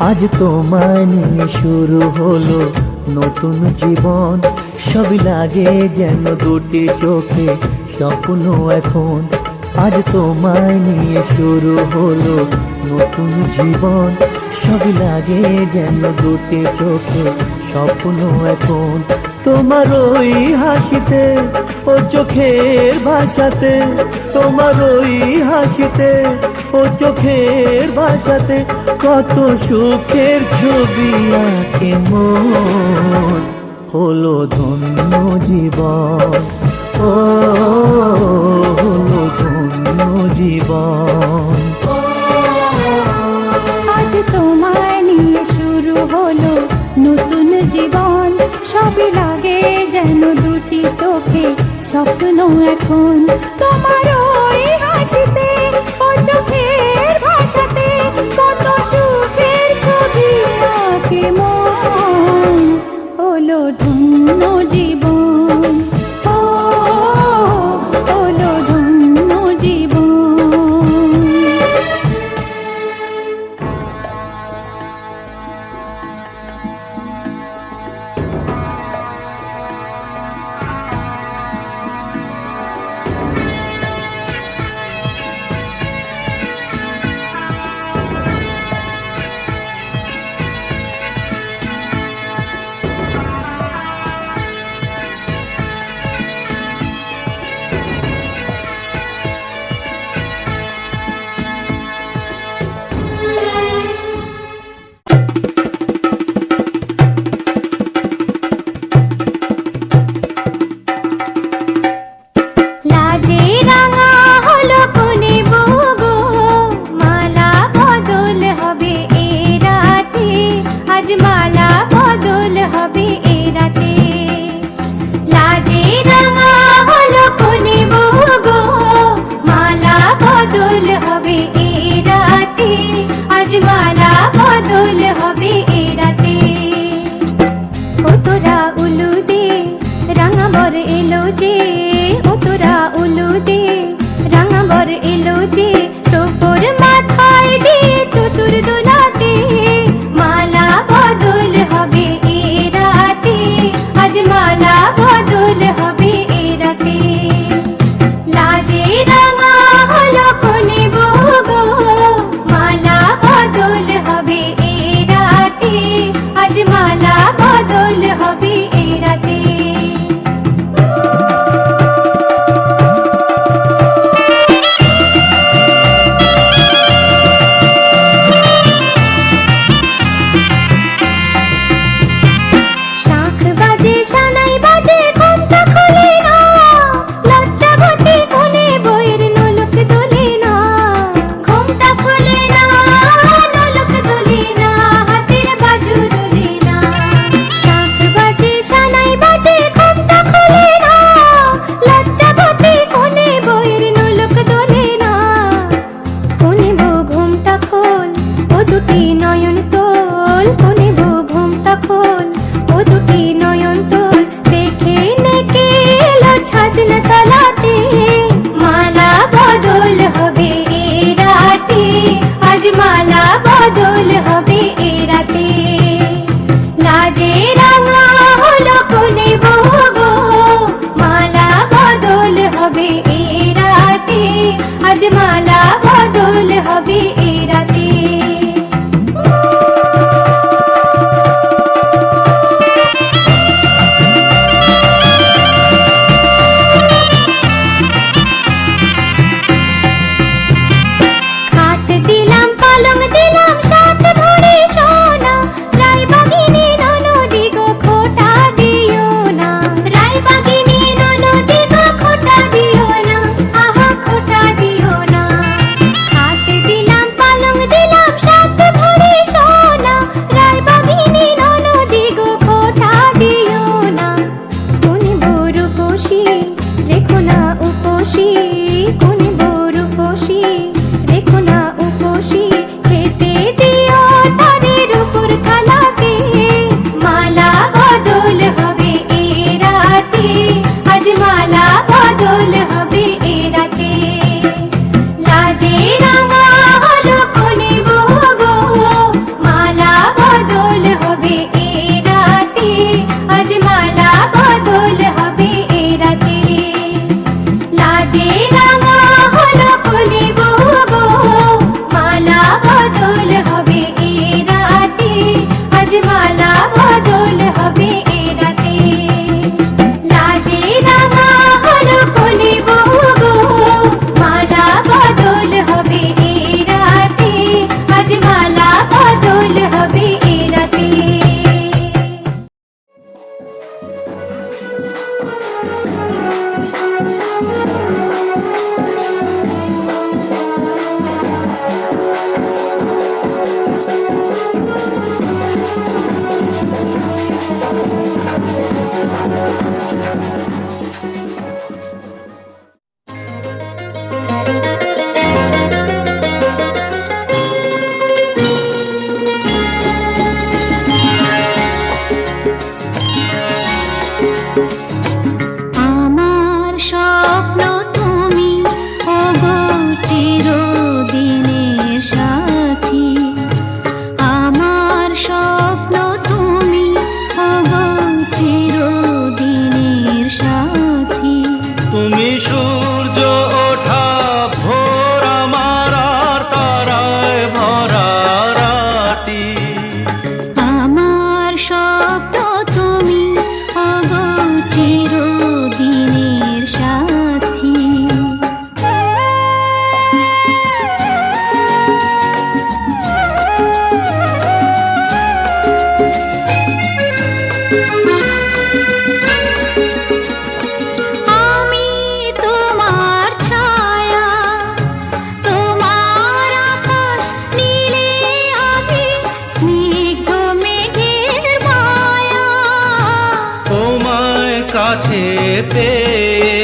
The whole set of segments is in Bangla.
আজ তোমায় নিয়ে শুরু হলো নতুন জীবন, সবই লাগে যেন দুটি চোখে স্বপ্ন এখন। আজ তোমায় নিয়ে শুরু হলো নতুন জীবন, সবই লাগে যেন দুটি চোখে স্বপ্ন এখন। তোমার ওই হাসিতে ও চোখের ভাষাতে, তোমার ওই হাসিতে ও চোখের ভাষাতে কত সুখের ছবি আঁকে মন। হলো ধন্য জীবন, ও হলো ধন্য জীবন। আজ তোমায় নিয়ে শুরু হলো নতুন জীবন, সবই লাগে যেন দুটি চোখে স্বপ্ন এখন। তোমার ওই হাসিতে ও চোখের ভাষাতে কত সুখের ছবি আঁকে মন। হলো ধন্য জীবন, ও হলো ধন্য জীবন। লাজে রাঙা হলো কোনে বগো, মালা বদল হবে এ রাতে, আজ মালা বদল হবে এ রাতে। লাজে রাঙা হলো কোনে বগো, মালা বদল হবে এ রাতে, আজ মালা বদল হবে এ রাতে। ও তোরা উলু দে রাঙা বর এলো যে, ও তোরা উলু দে রাঙা বর এলো যে, টোপর মাথায় দিয়ে চতুর দোলাতে, মালা বদল হবে এ রাতে, আজ মালা বদল হবে এ রাতে। লাজে রাঙা হলো কোনে বগো, মালা বদল হবে এ রাতে, আজ মালা বদল হবে এ রাতে। শাঁখ বাজে সানাই বাজে ঘুমটা খোলে না, লজ্জাবতী কোনে বইয়ের নোলক দোলে না। ঘুমটা খোলে না, নোলক দোলে না, হাতের বাজু দোলে না। শাঁখ বাজে সানাই বাজে ঘুমটা খোলে না, লজ্জাবতী কোনে বইয়ের নোলক দোলে না। কোনে বউ ঘুমটা খোল, ও দুটি নয়ন তোল, কোনে বউ ঘুমটা খোল, ও দুটি নয়ন তোল। দেখে নেকে এলো ছাদনা তলাতে, মালা বদল হবে এ রাতে, আজ মালা বদল হবে এ রাতে। লাজে রাঙা হলো কোনে বগো, মালা বদল হবে এ রাতে, আজ মালা বদল হবে এ রাতে। খাট দিলাম পালং দিলাম সাত কাছে পেয়ে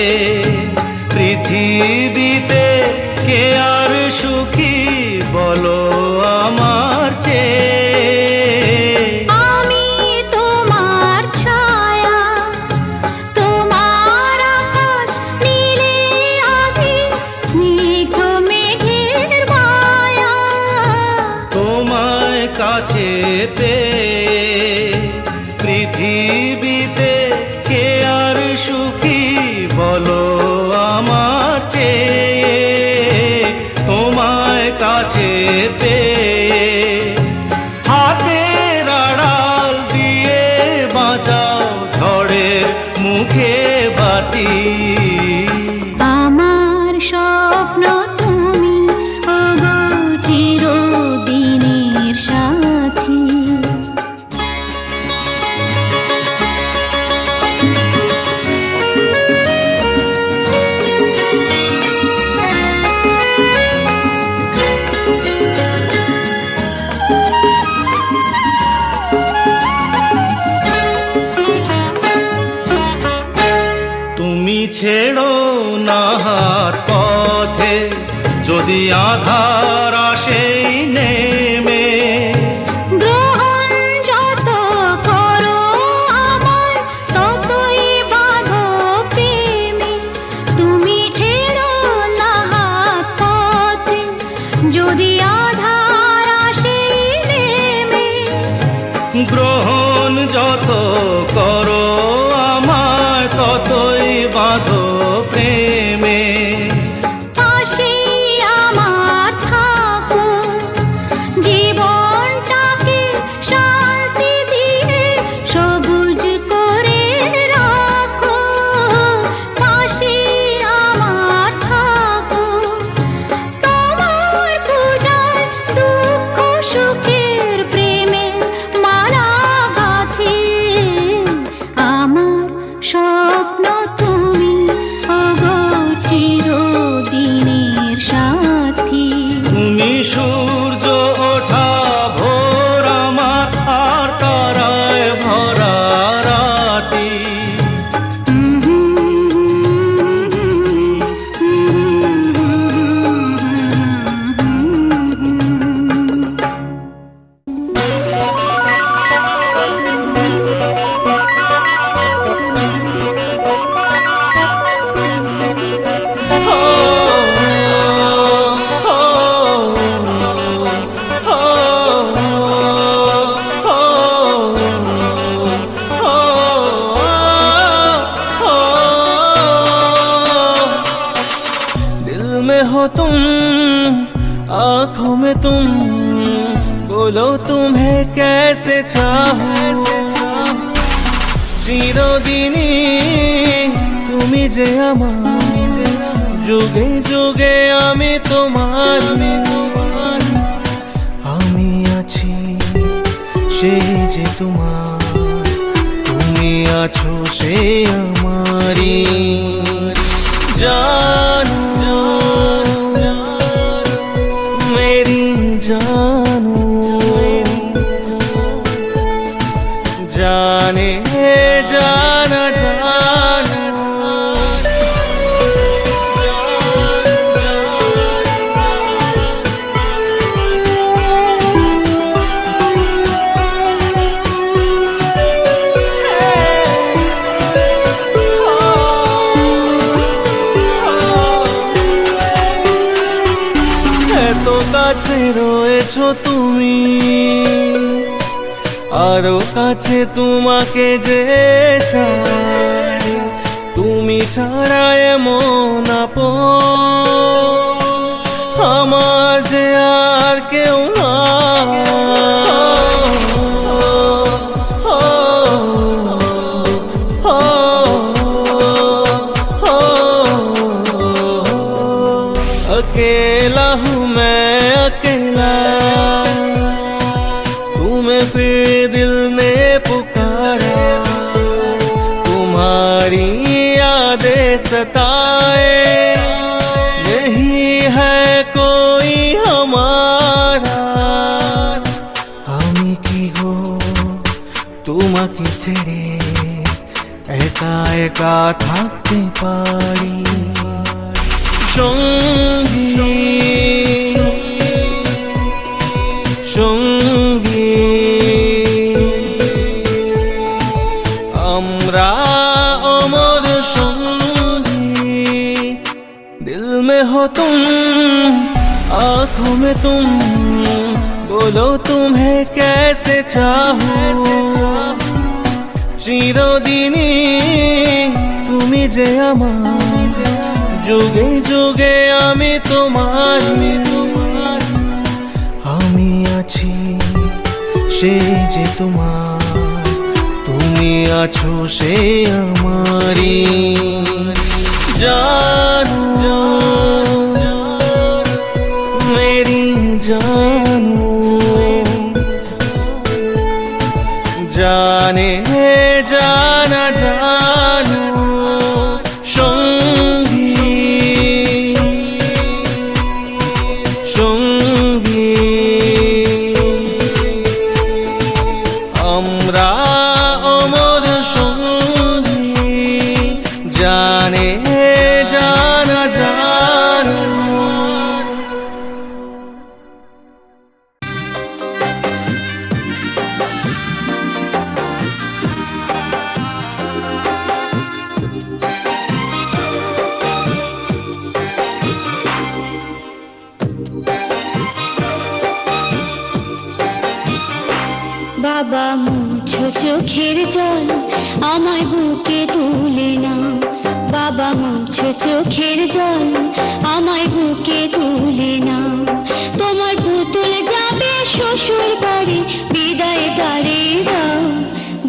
পৃথিবীতে কে আর সুখী বলো আমার চেয়ে। আমি তোমার ছায়া, তোমার আকাশ নীলে আভি, স্নিগ্ধ মেঘের মায়া। তোমায় কাছে পেয়ে পৃথিবীতে কে আর সুখী বলো আমার চেয়ে। তোমায় কাছে পেয়ে হাতের আড়াল দিয়ে বাঁচাও ঝড়ের মুখে বাতি। আমার স্বপ্ন তুমি, ওগো চিরদিনের সাথী। তুমি ছেড়ো না হাত পথে যদি আধার আসে নেমে। গ্রহণ যত করো আমায়, ততই বাঁধো প্রেমে। তুমি ছেড়ো না হাত পথে যদি আধার আসে নেমে। গ্রহণ যত করো আমায় ততই বাঁধো প্রেমে। পাশে আমার থাকো, জীবনটাকে শান্তি দিয়ে সবুজ করে রাখো। পাশে আমার থাকো, তোমার পূজায় দুঃখ সুখের প্রেমের মালা গাঁথি। আমার স্বপ্ন তুমি, ওগো চিরদিনের সাথী। তুমি সূর্য ওঠা ভোর আমার আর তারায় ভরা রাতি। दिल में हो तुम, आँखों में तुम, बोलो तुम्हें कैसे चाहूं। চিরদিনই তুমি যে আমার, যুগে যুগে আমি তোমার। আমি আছি সে যে তোমার, তুমি আছো সে আমারি। জানো मेरी জানো, जाने जाना जानो। এত কাছে রয়েছো তুমি, আরো কাছে তোমাকে যে চাই। তুমি ছাড়া এমন আপন আমার যে আর কেউ না। अकेला हूँ मैं अकेला, तुम्हें फिर दिल ने पुकारा। तुम्हारी यादें सताए, नहीं है कोई हमारा। আমি কি গো তোমাকে ছেড়ে একা একা থাকতে পারি। সঙ্গী সঙ্গী আমরা अमर सঙ্গী। दिल में हो तुम, आँखों में तुम, बोलो तुम्हें कैसे चाहूं। চিরদিনই তুমি যে আমার, যুগে যুগে আমি তোমার। আমি আছি সে যে তোমার, তুমি আছো সে আমারই। জানো মেরি জানো, জানে জানা জানো। সঙ্গী সঙ্গী আমরা अमर সঙ্গী। জানে জানা জানো। বাবা মুছো চোখের জল, আমায় বুকে তুলে নাও। বাবা মুছো চোখের জল, আমায় বুকে তুলে নাও। তোমার পুতুল যাবে শ্বশুর বাড়ি, বিদায় দাঁড়িয়ে দাও।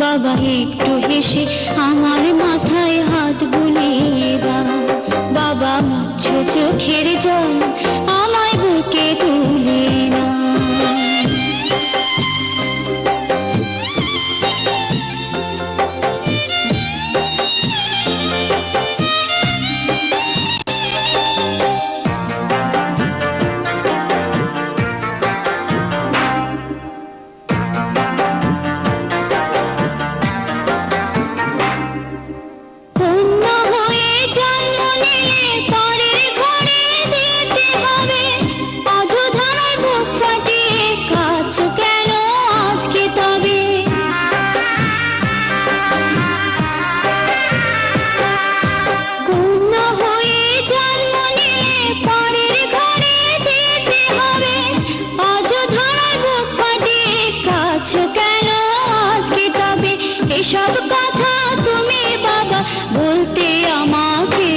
বাবা একটু হেসে আমার মাথায় হাত বুলিয়ে দাও। বাবা মুছো চোখের জল, আমায় বুকে তুলে নাও। সব কথা তুমি বাবা বলতে আমাকে,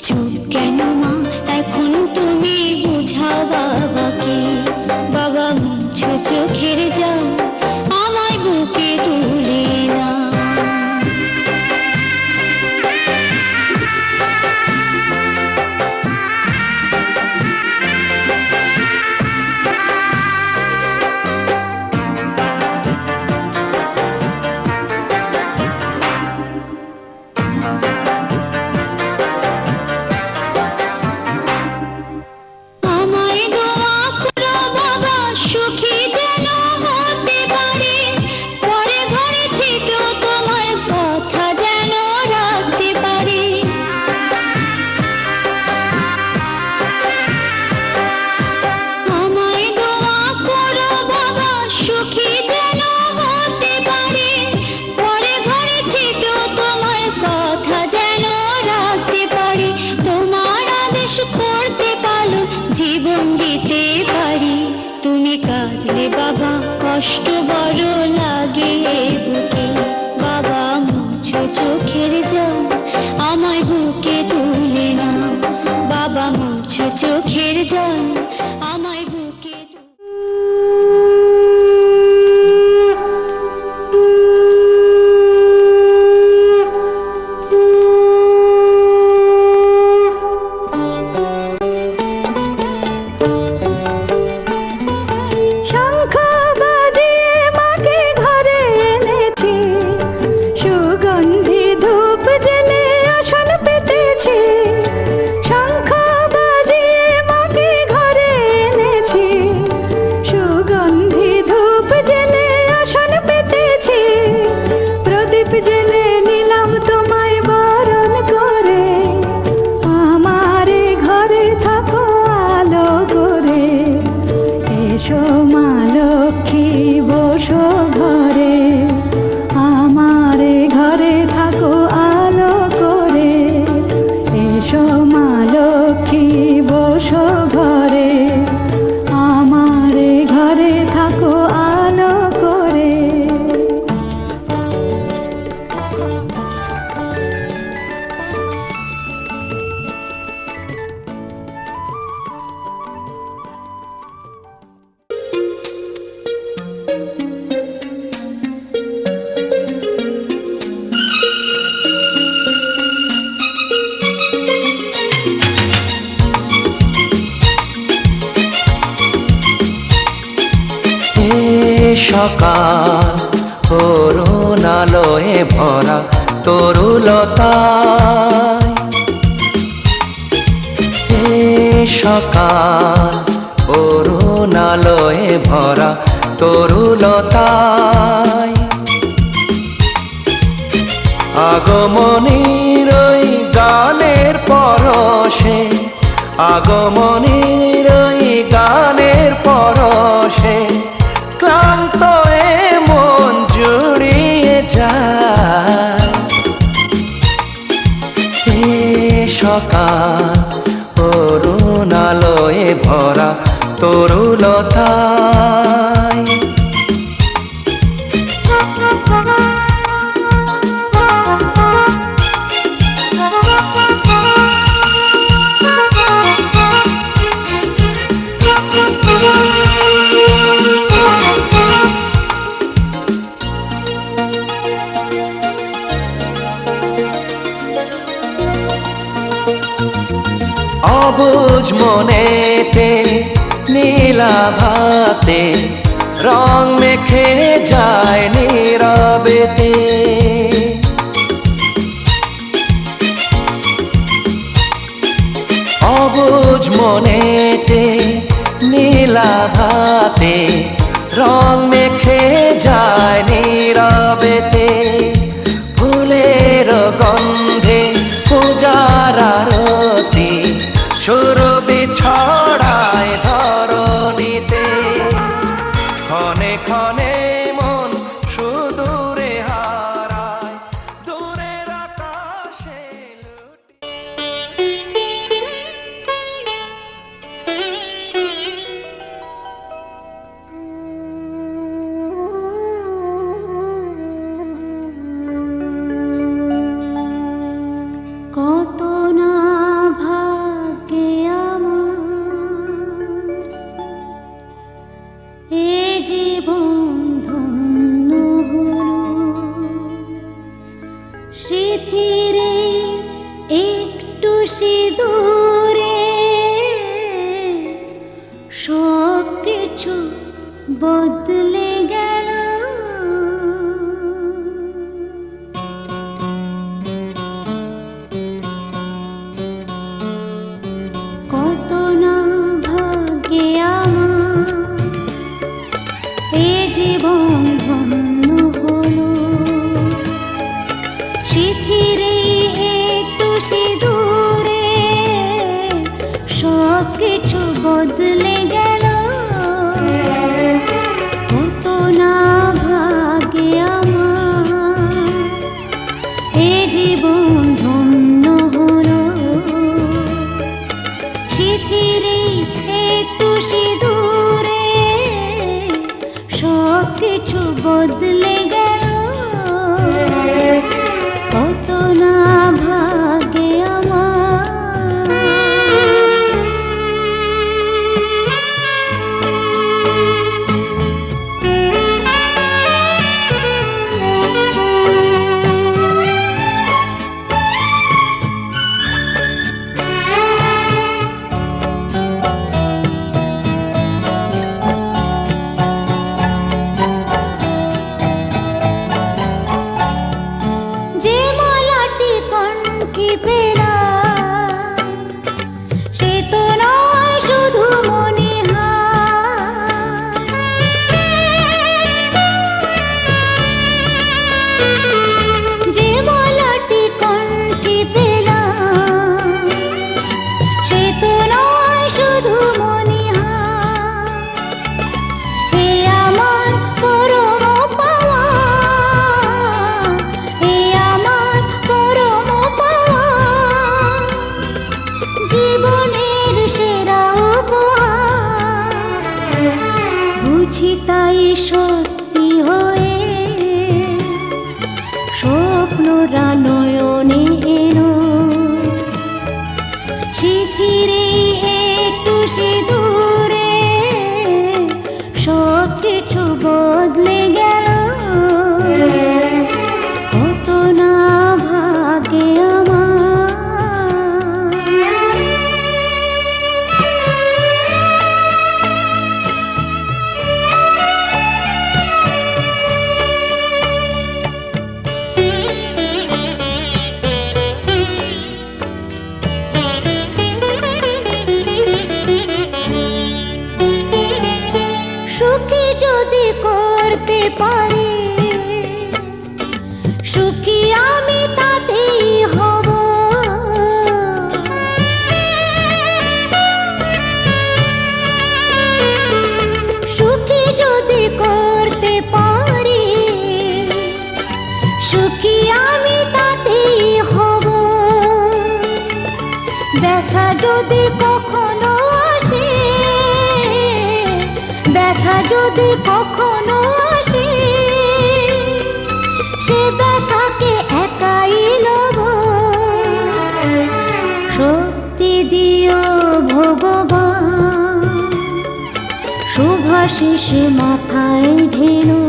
চুপ কেন মা এখন তুমি বুঝাও বাবাকে। বাবা মুছো চোখের জল, আমায় বুকে তুলে নাও। কষ্ট বড় লাগে বুকে। বাবা মুছো চোখের জল, আমায় বুকে তুলে নাও। বাবা মুছো চোখের জল, আমায় বুকে শঙ্খ বাজিয়ে মাকে ঘরে মা লক্ষ্মী বসো ঘরে, আমারে ঘরে থাকো আলো করে। এসো মা লক্ষ্মী বসো ঘরে, আমারে ঘরে থাকো আলো করে। সকাল করুণ আলোয় ভরা তরুলতায়, সকাল করুণ আলোয় ভরা তরুলতায়, আগমনীর ওই গানের পরশে, আগমনীর ওই গানের পরশে ক্লান্ত এ মন জুড়িয়ে যায়। এ সকাল করুণ আলোয় ভরা তরুলতায়। অবুঝ মনেতে নীলাভাতে রং মেখে যায় নীরবেতে, অবুঝ মনেতে নীলাভাতে রং মেখে যায় নীরবেতে, ফুলের গন্ধে পূজার আরতি সুরভি ছড়ায় ধরণীতে, ক্ষণে ক্ষণে মন সুদূরে হারায় দূরের আকাশে কত না ভাগ্যে আমার এ জীবন ধন্য হলো, স্মৃতিরে একটু সিঁদুরে সব কিছু বদলে গেল। কত না ভাগ্যে আমার এ জীবন ধন্য হলো, স্মৃতিরে একটু সিঁদুরে সব কিছু বদলে গেল। কত না ভাগ্যে আমার এ জীবন ধন্য হলো, স্মৃতিরে একটু সিঁদুরে সব কিছু বদলে গেল। কত না ভাগ্যে আমার। বুঝি তাই সত্যি হয়ে স্বপ্নরা নয়নে এলো শিথিরে একটু সিঁদুরে সব কিছু বদলে গেল কত না ভাগে আমার সুখী যদি করতে পারি সুখী আমি তাতেই হব সুখী যদি করতে পারি সুখী আমি তাতেই হব ব্যথা যদি কখনো আসে ব্যথা যদি কখনো আসে সে ব্যথাকে একাই লব শক্তি দিও ভগবান শুভাশিস মাথায় ঢেলো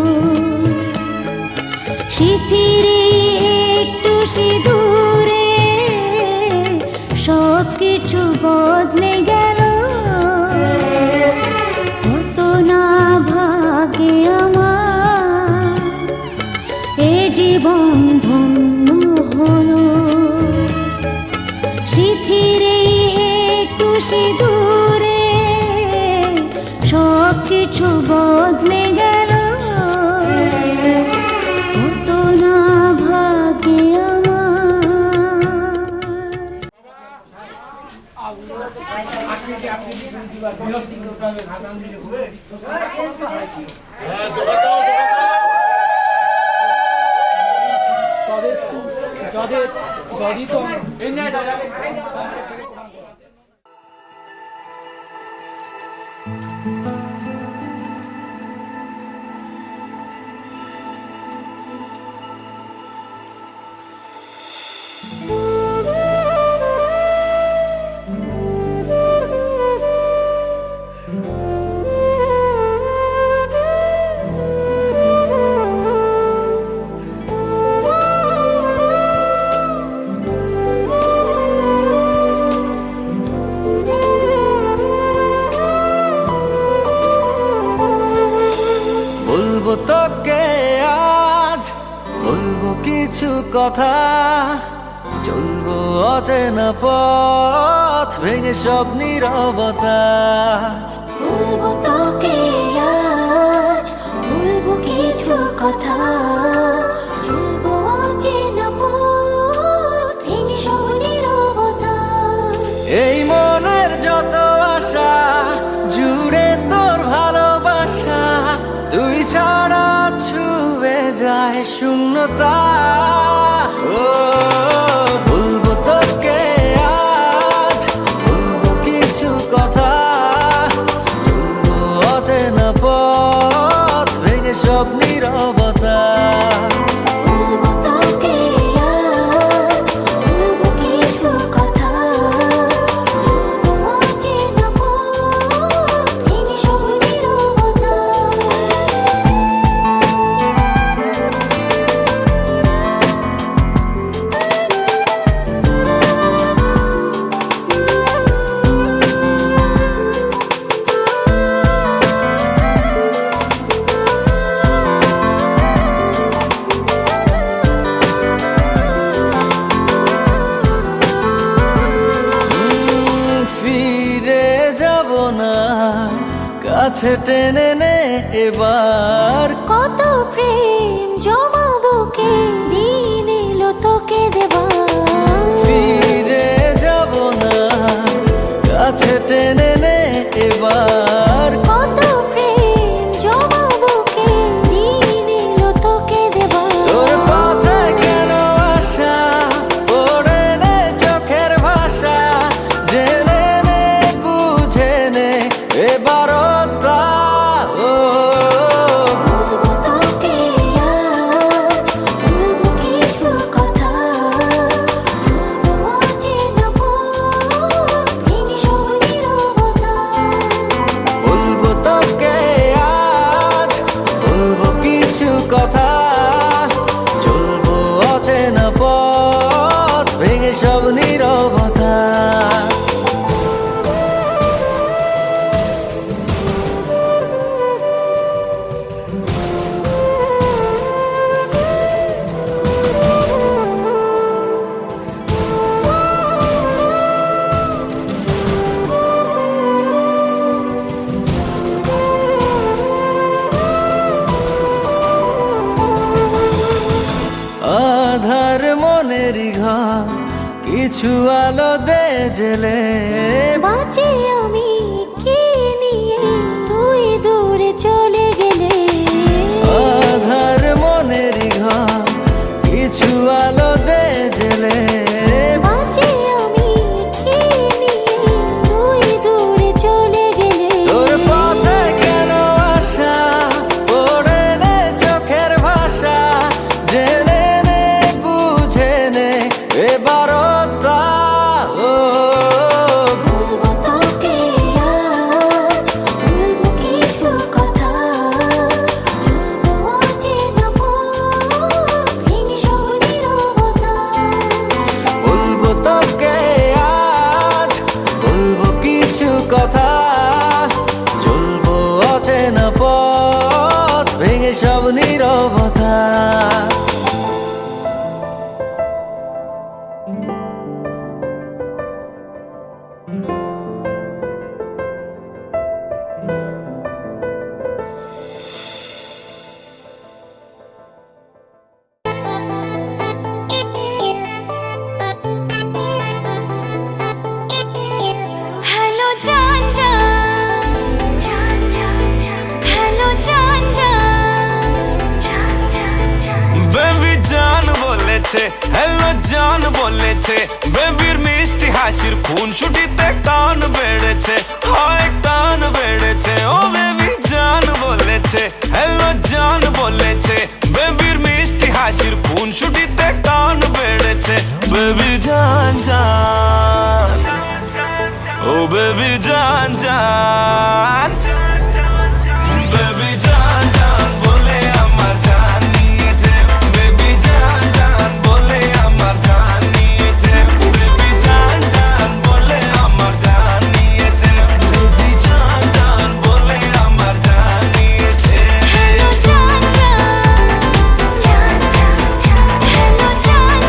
শিথিরে একটু সিঁদুরে সব কিছু বদলে গেল কত না ভাগে আমার এ জীবন ধন্য হলো শিথিরে একটু সিঁদুরে সব কিছু বদলে গেল কত না ভাগে বলবো তোকে আজ বলবো কিছু কথা চলবো অচেনা পথ ভেঙে সব নীরবতা বলবো তোকে আজ বলবো কিছু কথা চলবো অচেনা পথ ভেঙে সব নীরবতা এই মনের যত আশা জুড়ে তোর ভালোবাসা তুই ছাড়া ছুঁয়ে যায় শূন্যতা ও বলবো তোকে আজ বলবো কিছু কথা চলবো অচেনা পথ ভেঙে সব নীরবতা বলবো তোকে আজ বলবো কিছু কথা চলবো অচেনা পথ ভেঙে সব নীরবতা ফিরে যাব না কাছে টেনে নে এবার কত প্রেম জমাবো কে দিন এলো তোকে দেবা ফিরে যাব না কাছে টেনে নে এবার কত প্রেম জমাবো কে দিন এলো তোকে দেবা তোর পথে কেন আশা পড়ে নে চোখের ভাষা জেনে নে বুঝে নে এবার ও কিছু আলো দে জেলে বাঁচি আমি কি নিয়ে তুই দূরে চলে গেলে আধার মনের ঘর কিছু আলো দে জেলে বাঁচি আমি কি নিয়ে তুই দূরে চলে গেলে তোর পথে কেন আসা পড়ে নে চোখের ভাষা জেনে নে বুঝে নে এবারটা ও বলবো তোকে আজ বলবো কিছু কথা বলবো অচেনা পথ ভেঙে সব নীরবতা বলবো তোকে আজ বলবো কিছু কথা চলবো অচেনা পথ ভেঙে সব নীরবতা হ্যালো জান জান, হ্যালো জান জান, বেবি জান বলেছে হ্যালো জান বলেছে বেবির মিষ্টি হাসির খুন ছুটিতে টান বেড়েছে হয় টান বেড়েছে ও বেবি জান বলেছে হ্যালো জান বলেছে বেবির মিষ্টি হাসির খুন ছুটিতে টান বেড়েছে বেবি জান জান ও বেবি জান জান বেবি জান জান বলে আমার জান নিয়েছে বেবি জান জান বলে আমার জান নিয়েছে বেবি জান জান বলে আমার জান নিয়েছে বেবি জান জান বলে আমার জান নিয়েছে হ্যালো জান জান, হ্যালো জান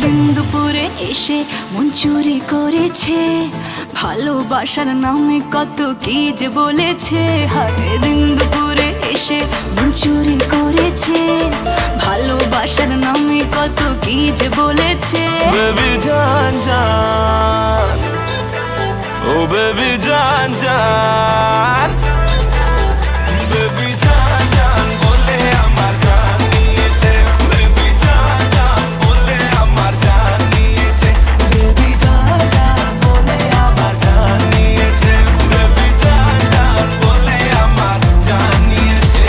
দিন দুপুরে এসে মন চুরি করেছে ভালোবাসার নামে কত কি যে বলেছে হায় দিন দুপুরে এসে মন চুরি করেছে ভালোবাসার নামে কত কি যে বলেছে বেবি জান জান ও বেবি জান জান বেবি জান জান বলে আমার জান নিয়েছে বেবি জান জান বলে আমার জান নিয়েছে বেবি জান জান বলে আমার জান নিয়েছে বেবি জান জান বলে আমার জান নিয়েছে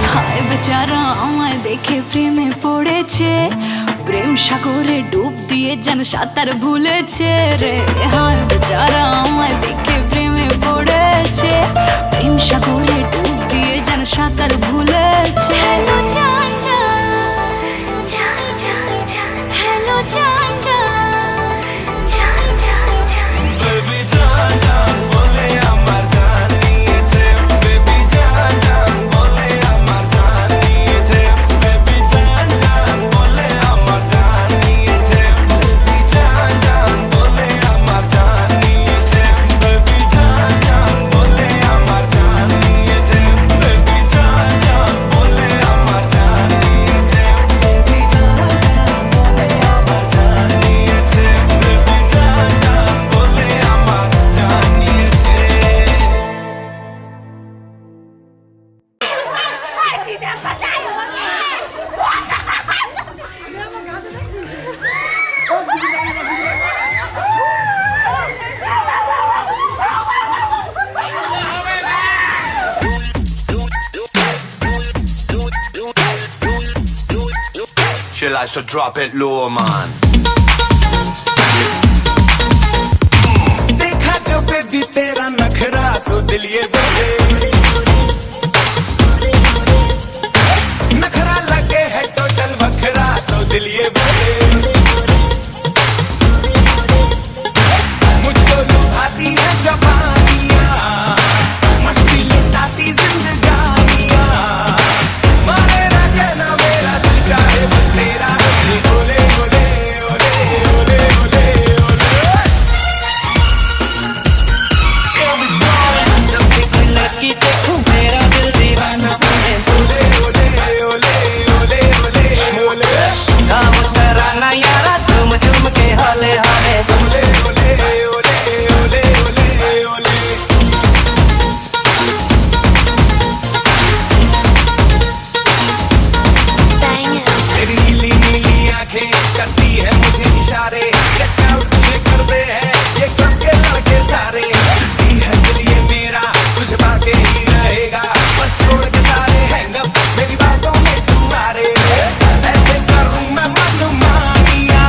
হায় বেচারা আমায় দেখে প্রেমে পড়েছে প্রেম সাগরে ডুব দিয়ে যেন সাঁতার ভুলেছে রে হায় বেচারা আমায় দেখে প্রেমে পড়েছে প্রেম সাগরে ডুব দিয়ে যেন সাঁতার ভুলেছে হ্যালো জান জান, হ্যালো জান জান, বেবি জান জান বলে আমার জান নিয়েছে বেবি জান জান বলে আমার জান নিয়েছে বেবি জান জান বলে আমার জান নিয়েছে বেবি জান জান বলে আমার জান নিয়েছে বেবি জান জান বলে আমার জান নিয়েছে বেবি জান জান বলে আমার জান নিয়েছে বেবি জান জান বলে আমার জান নিয়েছে বেবি জান জান বলে আমার জান নিয়েছে She likes to drop it low, man. जो बेबी तेरा नखरा तो दिल ये बोले नखरा लगे है टोटल बखरा तो दिल ये बोले मुझको लुभाती है जवानियाँ मस्ती लुटाती जिंदगानियाँ मारे ना कहना मेरा दिल चाहे बस तेरा ओले ओले ओले ओले ओले ओले जब भी कोई लड़की देखूं मेरा दिल दीवाना बने ओले ओले ओले ओले ओले ओले काम कराना यारा झूम झूम के हाले हाले ओले ओले ओले ओले ओले ओले तेरी नीली नीली आंखें करती है मुझे इशारे चेक आउट ये करते हैं ये क्लब के लड़के सारे दी है दिल ये मेरा तुझे बातें ही रहेगा बस छोड़ के सारे हैंग अप मेरी बातों में तुम्हारे ऐसे करूं मैं मनमानियां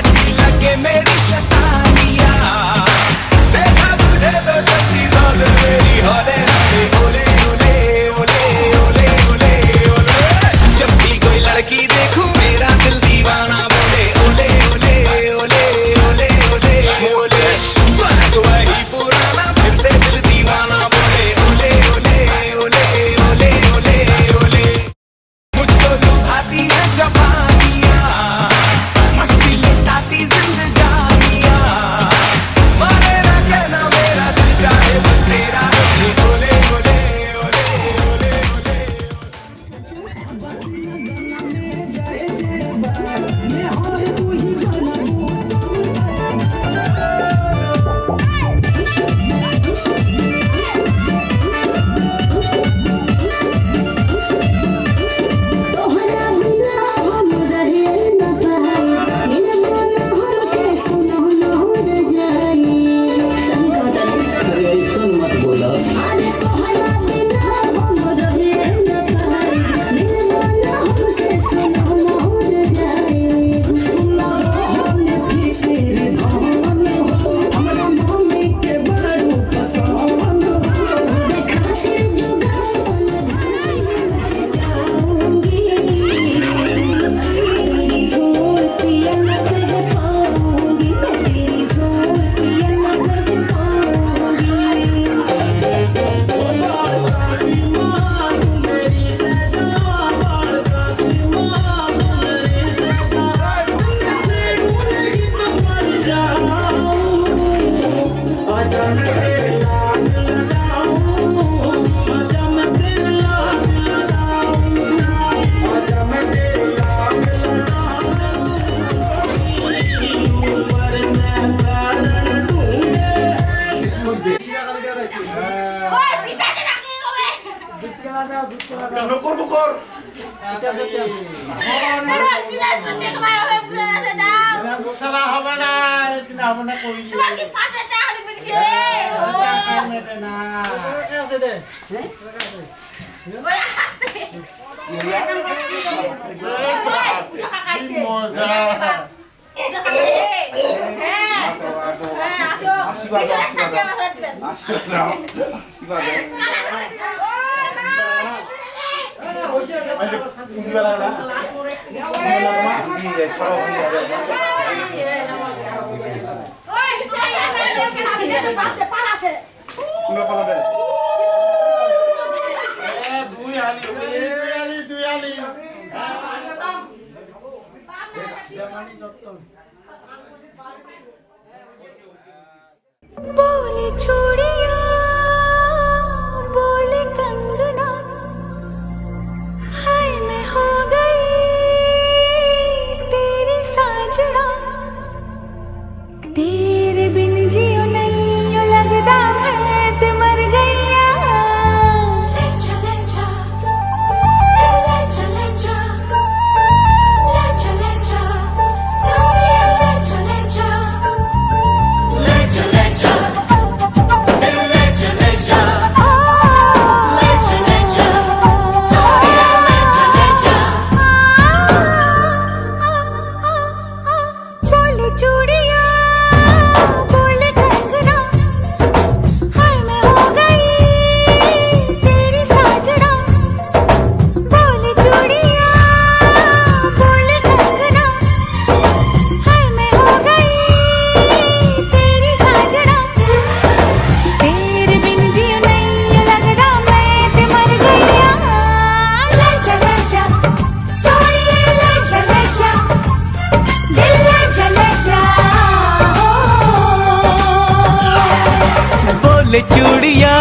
अच्छी लगे मेरी शैतानियां देखा तुझे तो जल्दी सोच मेरी होले ओले ओले ओले ओले ओले ओले जब भी कोई लड़की देखूं मेरा दिल दीवाना बोले ओले ओले ओले ओले ओले ओले बस वही पुराना फिर से दिल दीवाना बोले ओले ओले ओले ओले ओले ओले मुझको लुभाती है जवानियाँ मस्ती लुटाती जिंदगानियाँ मारे ना कहना मेरा दिल चाहे बस तेरा ओले ओले ओले ओले ओले बोले चूड़िया बोले कंगना हाय मैं हो गई तेरी साजना तेरे बिन जियो नहीं यो लगदा मैं ते मर गईया ले चले जा सोनिया ले चले जा बोले चूड़िया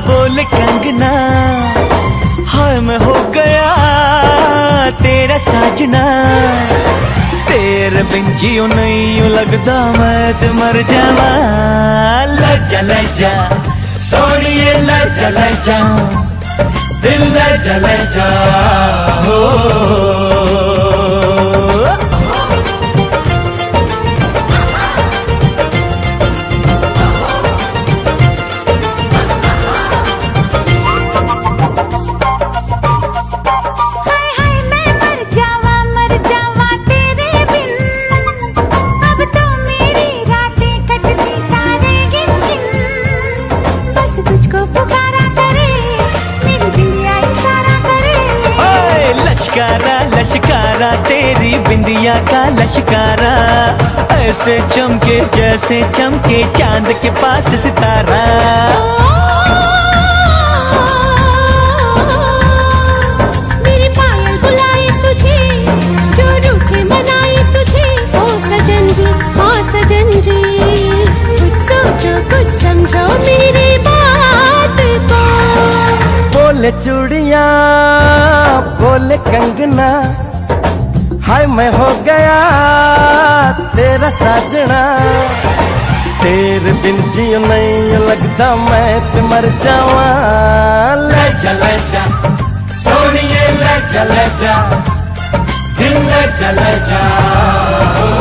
बोले कंगना, हाय मैं हो गया तेरा साजना। तेरे बिन जियो नहीं यूं लगदा मैं ते मर जावा। लजा लजा सोनिए लजा लजा, दिल लजा लजा हो। हाय हाय मैं मर जावा तेरे बिन। अब तो मेरी रातें कटती तारे गिन गिन। बस तुझको पुकारा करे मेरी बिंदिया इशारा करे। ओए लश्कारा लश्कारा तेरी बिंदिया का लश्कारा, ऐसे चमके जैसे चमके चांद के पास सितारा। मेरी पायल बुलाए तुझे, जो रूठे मनाए तुझे। ओ सजन जी कुछ सोचो कुछ समझो मेरी बात को। बोले चूड़िया बोले कंगना, हाय मैं हो गया तेरा साजना। तेरे बिन जियो नहीं लगदा मैं ते मर जावा। लजा लजा सोनिए लजा लजा, दिल लजा लजा हो।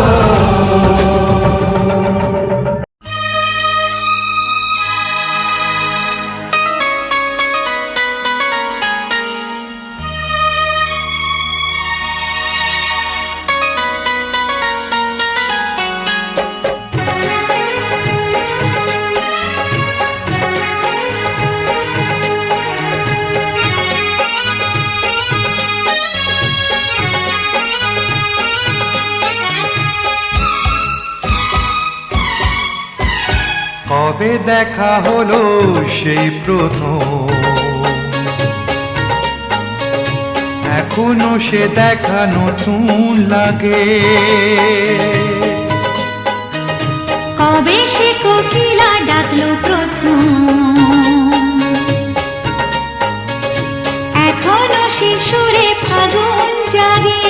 কবে দেখা হলো সেই প্রথম, এখনো সে দেখা নতুন লাগে। কবে সে কোকিলা ডাকলো প্রথম, এখনো সে সুরে ফাগুন জাগে।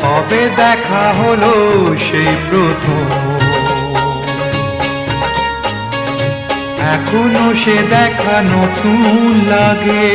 কবে দেখা হলো সেই প্রথম, এখনো সে দেখা নতুন লাগে।